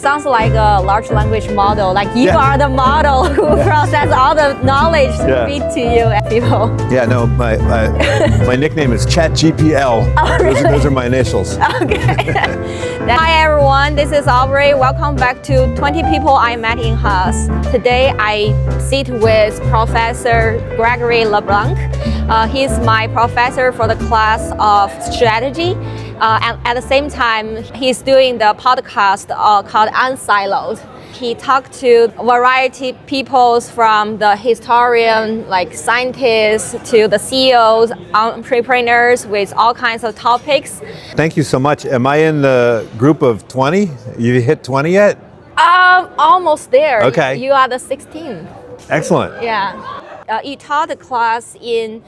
sounds like a large language model. Like you are the model who process all the knowledge to feed to you and people. Yeah, no, my nickname is ChatGPL. Oh, really? Those are my initials. Okay. Hi everyone, this is Aubrey. Welcome back to 20 People I Met in Haas. Today I sit with Professor Gregory LaBlanc. He's my professor for the class of strategy. And at the same time, he's doing the podcast called unSILOed. He talked to a variety of people from the historian, like scientists, to the CEOs, entrepreneurs with all kinds of topics. Thank you so much. Am I in the group of 20? You hit 20 yet? Almost there. Okay. You are the 16th. Excellent. Yeah. You taught the class in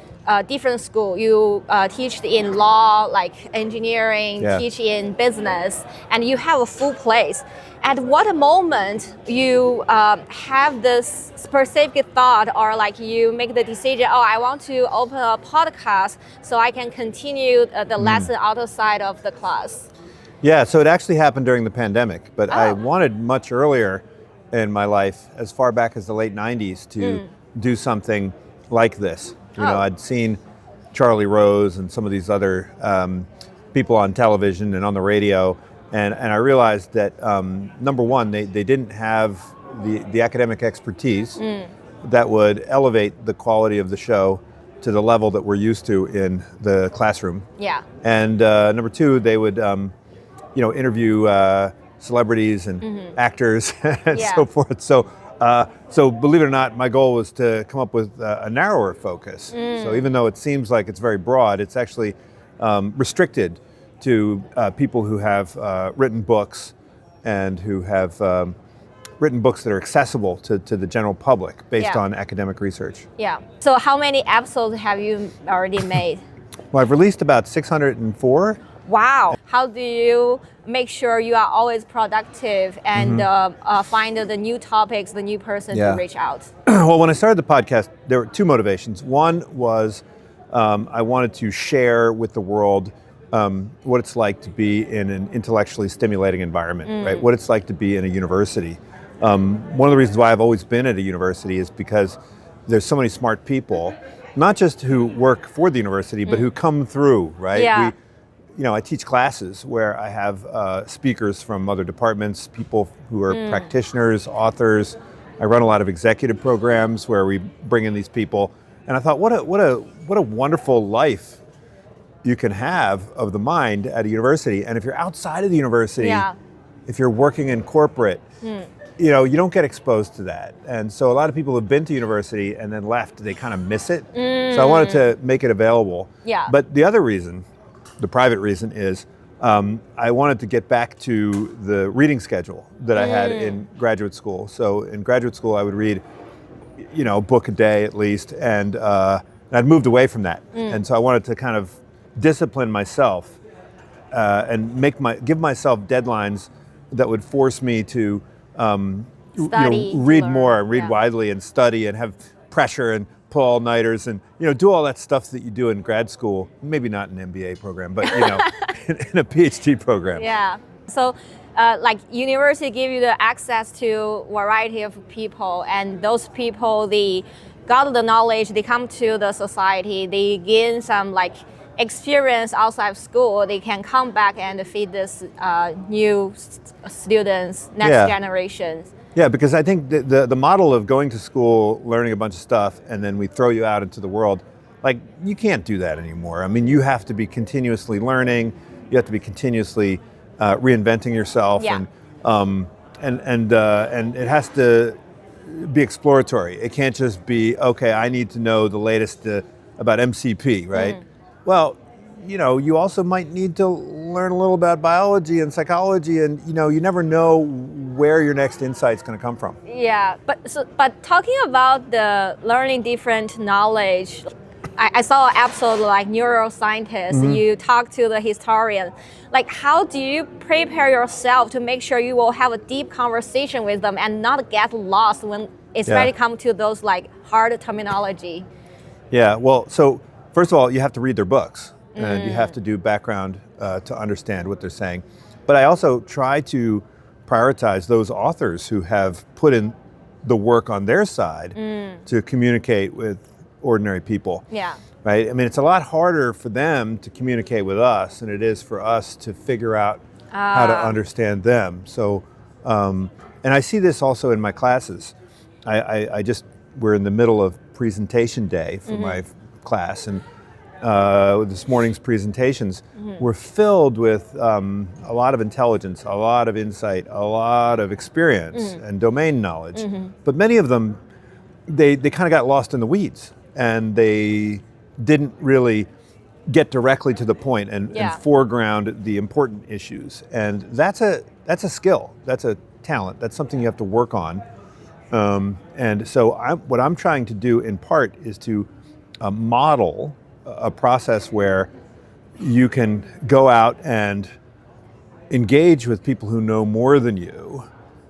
different school. You teach in law, like engineering, teach in business, and you have a full place. At what moment you have this specific thought, or like you make the decision, oh, I want to open a podcast so I can continue the lesson outside of the class? Yeah, so it actually happened during the pandemic, but I wanted much earlier in my life, as far back as the late 90s, to do something like this. You know, I'd seen Charlie Rose and some of these other people on television and on the radio, and I realized that number one, they didn't have the academic expertise that would elevate the quality of the show to the level that we're used to in the classroom. Yeah. And number two, they would interview celebrities and actors and so forth. So believe it or not, my goal was to come up with a narrower focus. So even though it seems like it's very broad, it's actually restricted to people who have written books and who have written books that are accessible to the general public based on academic research. Yeah. So how many episodes have you already made? Well, I've released about 604. Wow. How do you make sure you are always productive and find the new topics, the new person to reach out? Well, when I started the podcast, there were two motivations. One was I wanted to share with the world what it's like to be in an intellectually stimulating environment, right? What it's like to be in a university. One of the reasons why I've always been at a university is because there's so many smart people, not just who work for the university, but who come through, right? Yeah. I teach classes where I have speakers from other departments, people who are practitioners, authors. I run a lot of executive programs where we bring in these people, and I thought, what a wonderful life you can have of the mind at a university. And if you're outside of the university, if you're working in corporate, you don't get exposed to that. And so a lot of people have been to university and then left, they kind of miss it. So I wanted to make it available. Yeah. But the other reason, the private reason, is I wanted to get back to the reading schedule that I had in graduate school. So in graduate school, I would read, a book a day at least, and I'd moved away from that. And so I wanted to kind of discipline myself and give myself deadlines that would force me to read more, read widely, and study, and have pressure and pull all-nighters and do all that stuff that you do in grad school. Maybe not an MBA program, but in a PhD program. Yeah. So like university give you the access to a variety of people, and those people, they got the knowledge, they come to the society, they gain some like experience outside of school, they can come back and feed this new students, next generations. Yeah, because I think the model of going to school, learning a bunch of stuff, and then we throw you out into the world, like, you can't do that anymore. I mean, you have to be continuously learning, you have to be continuously reinventing yourself, and it has to be exploratory. It can't just be, okay, I need to know the latest about MCP, right? Well, you also might need to learn a little about biology and psychology, and you never know where your next insight's going to come from. Yeah, but talking about the learning different knowledge, I saw an episode like neuroscientists. You talk to the historian. Like, how do you prepare yourself to make sure you will have a deep conversation with them and not get lost when it's ready to come to those like hard terminology? Yeah, well, so first of all, you have to read their books. And you have to do background to understand what they're saying. But I also try to prioritize those authors who have put in the work on their side to communicate with ordinary people. Yeah. Right? I mean, it's a lot harder for them to communicate with us than it is for us to figure out how to understand them. So, and I see this also in my classes. We're in the middle of presentation day for my class, and this morning's presentations were filled with a lot of intelligence, a lot of insight, a lot of experience and domain knowledge. But many of them, they kind of got lost in the weeds, and they didn't really get directly to the point and foreground the important issues. And that's a skill, that's a talent, that's something you have to work on. And so what I'm trying to do in part is to model a process where you can go out and engage with people who know more than you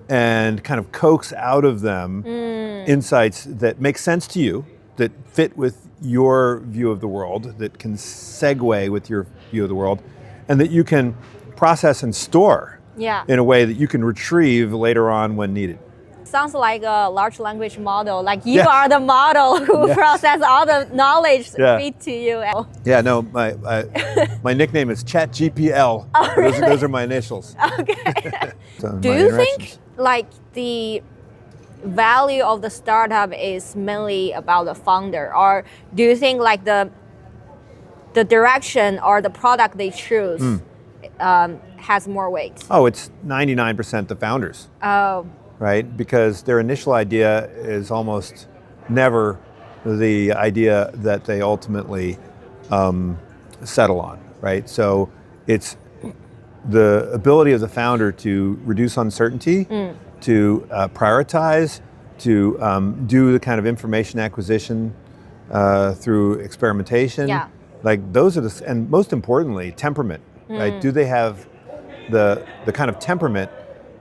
and kind of coax out of them insights that make sense to you, that fit with your view of the world, that can segue with your view of the world, and that you can process and store in a way that you can retrieve later on when needed. Sounds like a large language model, like you are the model who process all the knowledge feed to you. Yeah, no, my nickname is ChatGPL. Oh, really? Those are my initials. Okay. So Do you think like the value of the startup is mainly about the founder, or do you think like the direction or the product they choose has more weight? Oh, it's 99% the founders. Oh. Right? Because their initial idea is almost never the idea that they ultimately settle on, right? So it's the ability of the founder to reduce uncertainty, to prioritize, to do the kind of information acquisition through experimentation. Yeah. Like those are and most importantly, temperament, right? Do they have the kind of temperament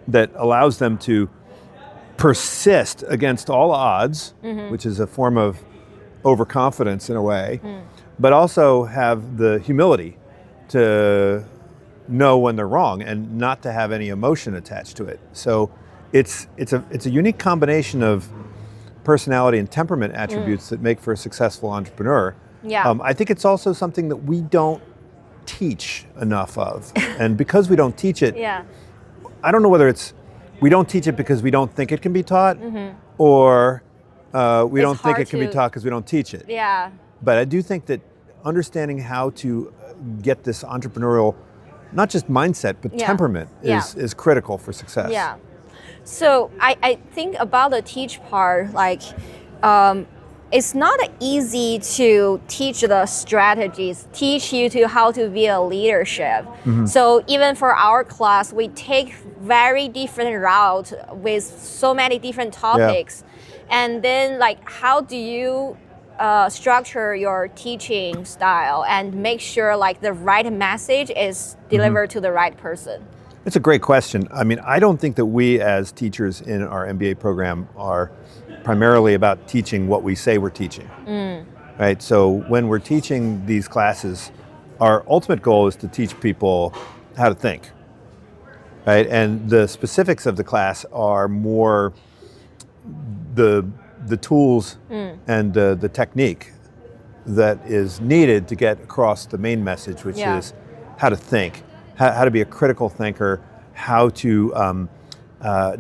that allows them to persist against all odds, which is a form of overconfidence in a way, but also have the humility to know when they're wrong and not to have any emotion attached to it. So it's a unique combination of personality and temperament attributes that make for a successful entrepreneur. Yeah. I think it's also something that we don't teach enough of. And because we don't teach it, I don't know whether we don't teach it because we don't think it can be taught, or we don't think it can be taught because we don't teach it. Yeah. But I do think that understanding how to get this entrepreneurial, not just mindset, but temperament is critical for success. Yeah. So I think about the teach part, like it's not easy to teach the strategies, teach you to how to be a leadership. So even for our class, we take very different route with so many different topics. And then like, how do you structure your teaching style and make sure like the right message is delivered to the right person? It's a great question. I mean, I don't think that we as teachers in our MBA program are primarily about teaching what we say we're teaching, right? So when we're teaching these classes, our ultimate goal is to teach people how to think, right? And the specifics of the class are more the tools and the technique that is needed to get across the main message, which is how to think, how to be a critical thinker, how to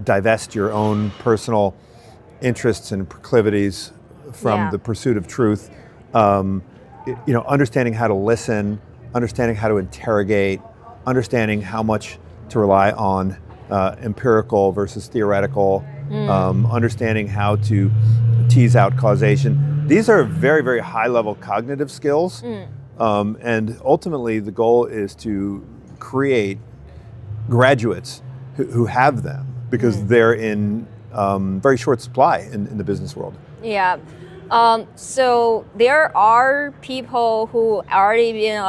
divest your own personal interests and proclivities from the pursuit of truth. Understanding how to listen, understanding how to interrogate, understanding how much to rely on empirical versus theoretical, understanding how to tease out causation. These are very, very high-level cognitive skills, and ultimately the goal is to create graduates who have them, because they're in very short supply in the business world. Yeah. So there are people who already been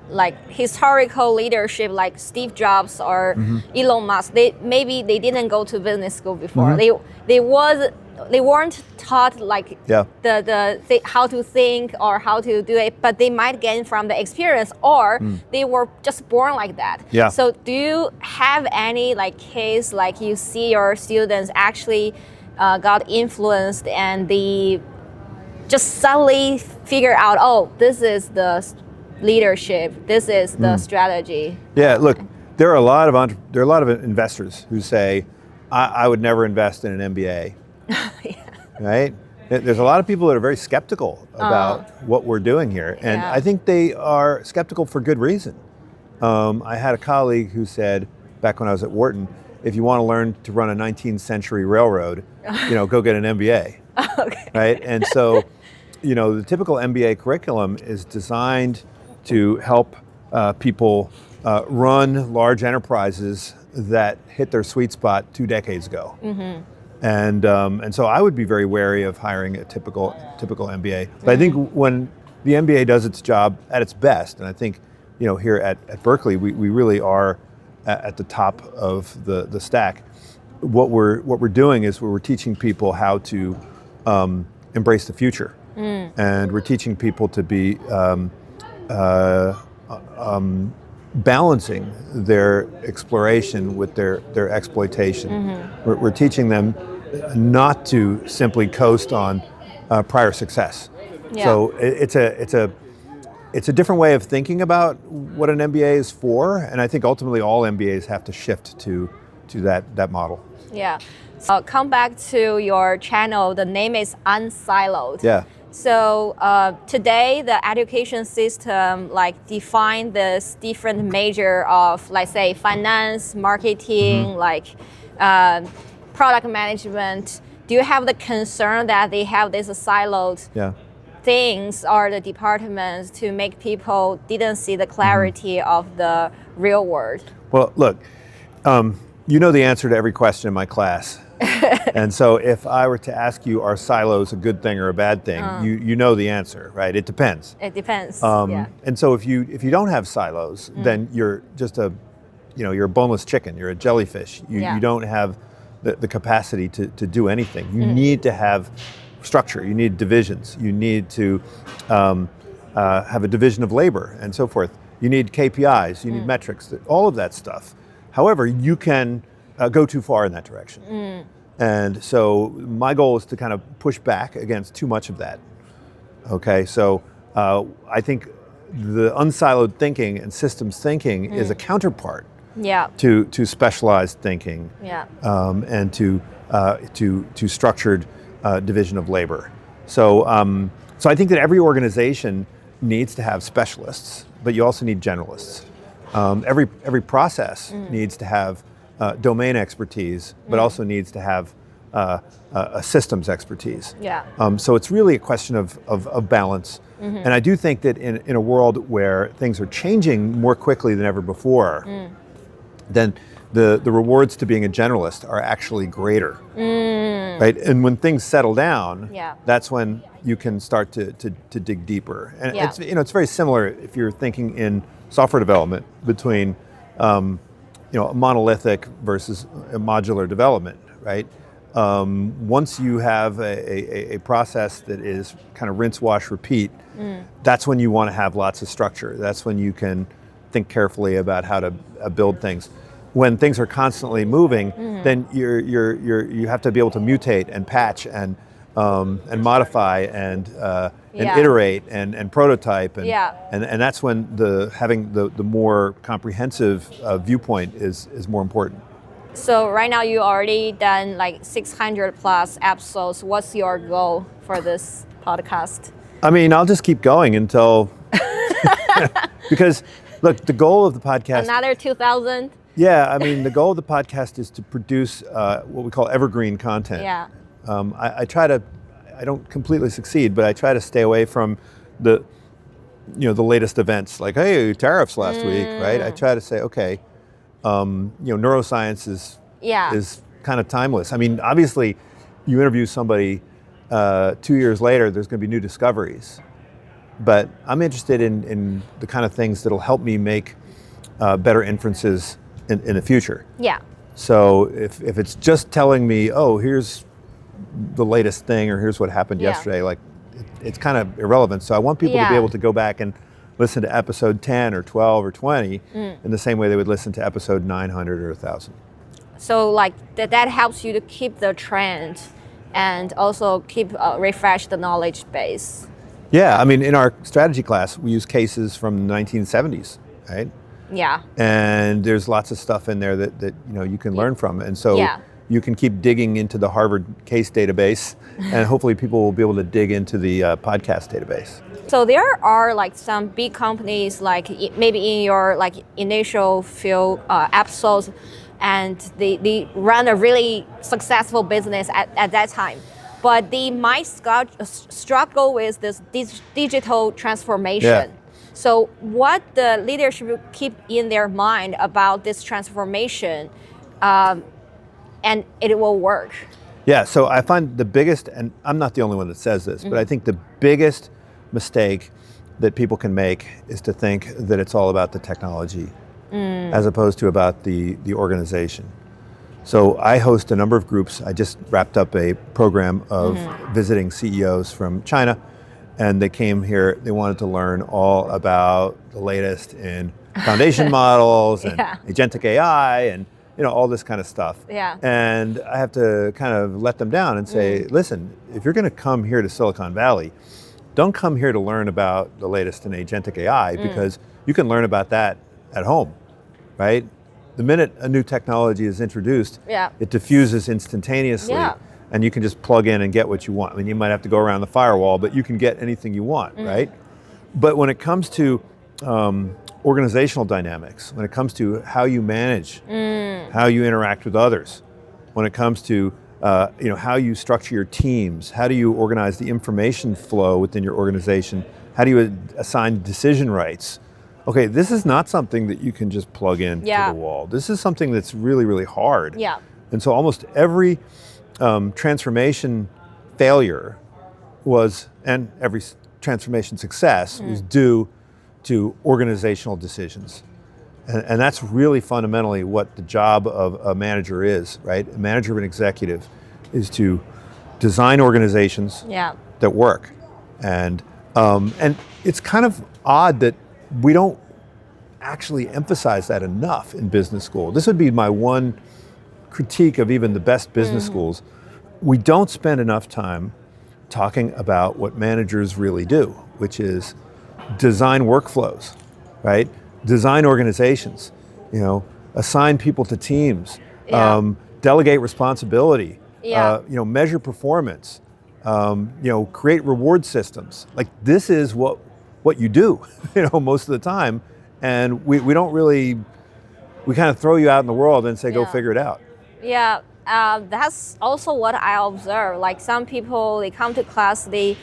like historical leadership, like Steve Jobs or Elon Musk, they didn't go to business school before. They weren't taught like how to think or how to do it, but they might gain from the experience, or they were just born like that. Yeah. So do you have any like case like you see your students actually got influenced and they just suddenly figure out, oh, this is the leadership, this is the strategy? Yeah, look, there are a lot of investors who say, I would never invest in an MBA. Right? There's a lot of people that are very skeptical about what we're doing here, and I think they are skeptical for good reason. I had a colleague who said, back when I was at Wharton, if you want to learn to run a 19th century railroad, go get an MBA. Okay. Right? And so, the typical MBA curriculum is designed to help people run large enterprises that hit their sweet spot 2 decades ago. And so I would be very wary of hiring a typical MBA. But I think when the MBA does its job at its best, and I think here at Berkeley we really are at the top of the stack. What we're doing is we're teaching people how to embrace the future, and we're teaching people to be balancing their exploration with their exploitation. We're teaching them not to simply coast on prior success. Yeah. So it's a different way of thinking about what an MBA is for, and I think ultimately all MBAs have to shift to that model. Yeah. So come back to your channel. The name is unSILOed. Yeah. So today the education system define this different major of, let's say, finance, marketing, product management. Do you have the concern that they have this siloed things or the departments to make people didn't see the clarity of the real world? Well, look, you know the answer to every question in my class. And so if I were to ask you, are silos a good thing or a bad thing, you know the answer, right? It depends. It depends. And so if you don't have silos, then you're just you're a boneless chicken, you're a jellyfish. You don't have the capacity to do anything. You need to have structure, you need divisions, you need to have a division of labor and so forth. You need KPIs, you need metrics, all of that stuff. However, you can go too far in that direction. And so my goal is to kind of push back against too much of that. Okay, so I think the unsiloed thinking and systems thinking is a counterpart to specialized thinking and to structured division of labor. So I think that every organization needs to have specialists, but you also need generalists. Every process needs to have domain expertise, but also needs to have a systems expertise. So it's really a question of balance. And I do think that in a world where things are changing more quickly than ever before, then the rewards to being a generalist are actually greater. Right? And when things settle down, that's when you can start to dig deeper. And it's very similar if you're thinking in software development between a monolithic versus a modular development, right? Once you have a process that is kind of rinse, wash, repeat, that's when you want to have lots of structure. That's when you can think carefully about how to build things. When things are constantly moving, then you have to be able to mutate and patch and modify and iterate and prototype and that's when having the more comprehensive viewpoint is more important. So right now you already done 600 plus episodes. What's your goal for this podcast? I mean, I'll just keep going until because look, the goal of the podcast, another 2,000. Yeah, I mean, the goal of the podcast is to produce what we call evergreen content. I don't completely succeed, but I try to stay away from the latest events, like, hey, tariffs last week, right? I try to say, okay, neuroscience is kind of timeless. I mean, obviously, you interview somebody 2 years later, there's going to be new discoveries. but I'm interested in the kind of things that'll help me make better inferences in the future. Yeah. So if it's just telling me, oh, here's the latest thing, or here's what happened yesterday, like it's kind of irrelevant. So I want people to be able to go back and listen to episode 10 or 12 or 20 in the same way they would listen to episode 900 or 1,000. So like that helps you to keep the trend and also keep refresh the knowledge base. Yeah, I mean, in our strategy class, we use cases from the 1970s, right? Yeah. And there's lots of stuff in there that you can learn from. And so you can keep digging into the Harvard case database, and hopefully people will be able to dig into the podcast database. So there are like some big companies, like maybe in your like initial few episodes, and they run a really successful business at that time. But they might struggle with this digital transformation. Yeah. So what the leadership should keep in their mind about this transformation, and it will work. Yeah, so I find the biggest, and I'm not the only one that says this, but I think the biggest mistake that people can make is to think that it's all about the technology as opposed to about the organization. So I host a number of groups. I just wrapped up a program of visiting CEOs from China, and they came here, they wanted to learn all about the latest in foundation models and agentic AI and all this kind of stuff. Yeah. And I have to kind of let them down and say, listen, if you're going to come here to Silicon Valley, don't come here to learn about the latest in agentic AI, because you can learn about that at home, right? The minute a new technology is introduced, it diffuses instantaneously, and you can just plug in and get what you want. I mean, you might have to go around the firewall, but you can get anything you want, right? But when it comes to organizational dynamics, when it comes to how you manage, how you interact with others, when it comes to how you structure your teams, how do you organize the information flow within your organization, how do you assign decision rights? Okay, this is not something that you can just plug in to the wall. This is something that's really, really hard. Yeah. And so almost every transformation failure and every transformation success was due to organizational decisions. And that's really fundamentally what the job of a manager is, right? A manager of an executive is to design organizations that work. And it's kind of odd that we don't actually emphasize that enough in business school. This would be my one critique of even the best business schools. We don't spend enough time talking about what managers really do, which is design workflows, right? Design organizations, assign people to teams, delegate responsibility, measure performance, create reward systems. Like, this is what you do, most of the time. And we don't really, we kind of throw you out in the world and say, go figure it out. Yeah, that's also what I observe. Like, some people, they come to class, they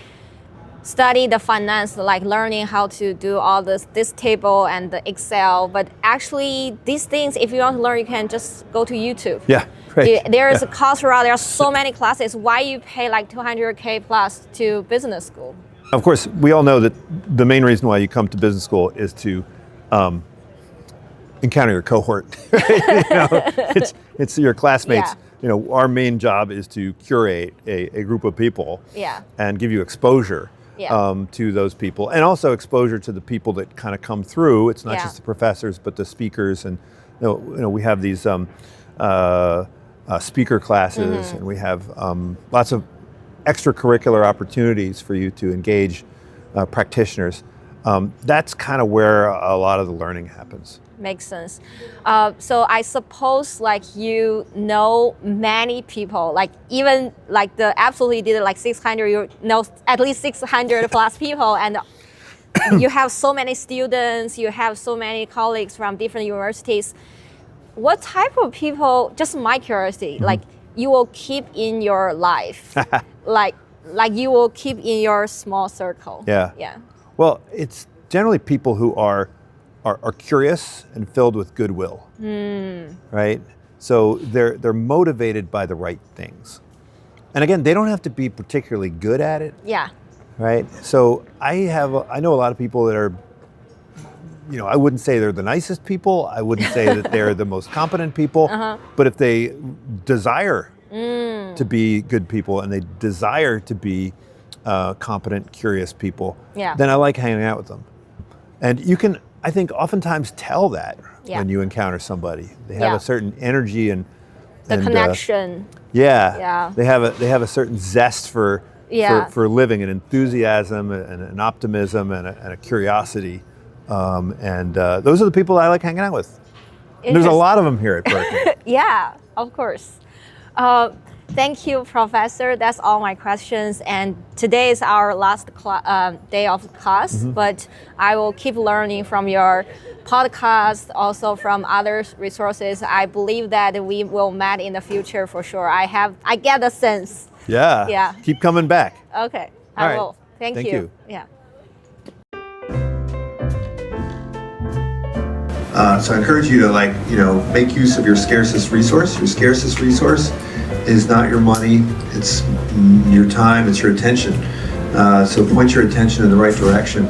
study the finance, like learning how to do all this table and the Excel. But actually, these things, if you want to learn, you can just go to YouTube. Yeah, right. There is a Coursera, there are so many classes. Why you pay like $200K plus to business school? Of course, we all know that the main reason why you come to business school is to encounter your cohort. It's your classmates. Our main job is to curate a group of people and give you exposure to those people, and also exposure to the people that kind of come through. It's not just the professors, but the speakers. And we have these speaker classes, and we have lots of extracurricular opportunities for you to engage practitioners. That's kind of where a lot of the learning happens. Makes sense. So I suppose like you know many people, like even like the absolutely did like 600, you know at least 600 plus people, and you have so many students, you have so many colleagues from different universities. What type of people, just my curiosity, like you will keep in your life, like you will keep in your small circle? Yeah. Well, it's generally people who are curious and filled with goodwill, right? So they're motivated by the right things. And again, they don't have to be particularly good at it. Yeah. right? So I know a lot of people that are, I wouldn't say they're the nicest people. I wouldn't say that they're the most competent people. But if they desire to be good people and they desire to be competent, curious people, then I like hanging out with them. And you can, I think, oftentimes tell that when you encounter somebody. They have a certain energy and connection. They have a certain zest for living, an enthusiasm and an optimism and a curiosity. Those are the people I like hanging out with. And there's a lot of them here at Berkeley. Yeah, of course. Thank you, Professor. That's all my questions. And today is our last day of class, but I will keep learning from your podcast, also from other resources. I believe that we will meet in the future for sure. I get the sense. Yeah. Keep coming back. Okay, all I will. Thank you. Yeah. So I encourage you to make use of your scarcest resource. Your scarcest resource is not your money, it's your time, it's your attention. So point your attention in the right direction.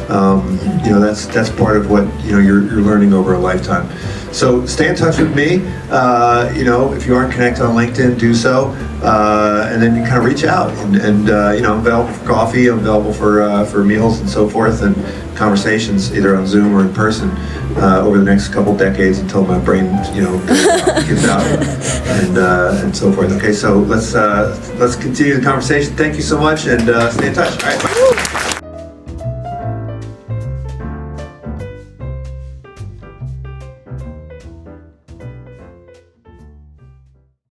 That's part of what you're learning over a lifetime. So stay in touch with me. If you aren't connected on LinkedIn, do so, and then you kind of reach out. And I'm available for coffee. I'm available for meals and so forth, and conversations either on Zoom or in person over the next couple decades until my brain gives out and so forth. Okay, so let's continue the conversation. Thank you so much, and stay in touch. All right. Bye.